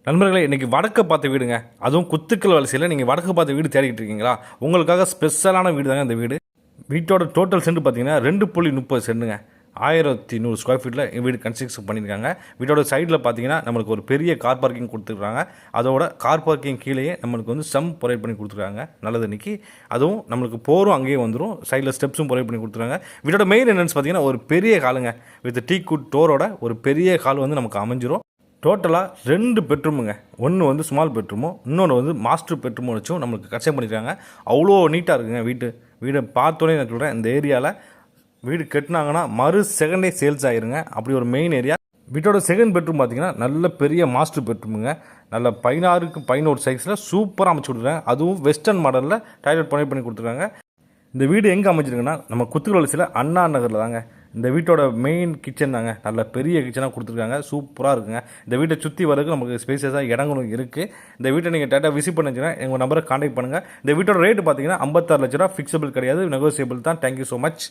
நண்பர்களே, இன்றைக்கி வடக்கு பார்த்த வீடுங்க. அதுவும் குத்துக்கல் வரிசையில் நீங்கள் வடக்கு பார்த்த வீடு தேடிக்கிட்டு இருக்கீங்களா? உங்களுக்காக ஸ்பெஷலான வீடு தாங்க இந்த வீடு. வீட்டோட டோட்டல் சென்ட் பார்த்தீங்கன்னா 2.30 சென்ட்டுங்க. 1100 ஸ்கொயர் ஃபீட்டில் வீடு கன்ஸ்ட்ரக்ஷன் பண்ணியிருக்காங்க. வீட்டோட சைடில் பார்த்தீங்கன்னா நம்மளுக்கு ஒரு பெரிய கார் பார்க்கிங் கொடுத்துருக்காங்க. அதோட கார் பார்க்கிங் கீழேயே நம்மளுக்கு வந்து சம் ப்ரொவைட் பண்ணி கொடுத்துருக்காங்க. நல்லது இன்றைக்கி அதுவும் நம்மளுக்கு போரும் அங்கேயே வந்துடும். சைடில் ஸ்டெப்ஸும் ப்ரொவைட் பண்ணி கொடுத்துருக்காங்க. வீட்டோட மெயின் என்னென்னு பார்த்தீங்கன்னா ஒரு பெரிய ஹாலுங்க. வித் டீ குட் டோரோட ஒரு பெரிய ஹால் வந்து நமக்கு அமைஞ்சிரும். டோட்டலாக 2 பெட்ரூமுங்க. ஒன்று வந்து ஸ்மால் பெட்ரூமும், இன்னொன்று வந்து மாஸ்டர் பெட்ரூமும் வச்சும் நம்மளுக்கு கன்ஸ்ட்ரக்ட் பண்ணியிருக்காங்க. அவ்வளோ நீட்டாக இருக்குங்க வீடை பார்த்தோன்னே நான் சொல்கிறேன். இந்த ஏரியாவில் வீடு கட்டினாங்கன்னா மறு செகண்டே சேல்ஸ் ஆகிருங்க. அப்படி ஒரு மெயின் ஏரியா. வீட்டோட செகண்ட் பெட்ரூம் பார்த்தீங்கன்னா நல்ல பெரிய மாஸ்டர் பெட்ரூமுங்க. நல்ல 16க்கு 11 சைஸில் சூப்பராக அமைச்சு கொடுத்துருக்காங்க. அதுவும் வெஸ்டர்ன் மாடலில் டாய்லெட் பண்ணி கொடுத்துருக்காங்க. இந்த வீடு எங்கே அமைச்சிருக்குன்னா நம்ம குத்துக்கல் வரிசையில் அண்ணா நகரில் தாங்க. இந்த வீட்டோட மெயின் கிச்சன் தாங்க. நல்ல பெரிய கிச்சனாக கொடுத்துருக்காங்க. சூப்பராக இருக்குங்க. இந்த வீட்டை சுற்றி வரதுக்கு நமக்கு ஸ்பேசியஸாக இடங்களும் இருக்குது. இந்த வீட்டை நீங்கள் டேட்டா விசிட் பண்ணிச்சுன்னா எங்கள் நம்பரை கான்டாக்ட் பண்ணுங்கள். இந்த வீட்டோட ரேட்டு பார்த்தீங்கன்னா 56 லட்ச ரூபா. ஃபிக்ஸபிள் கிடையாது, நெகோசியபிள் தான். Thank you so much.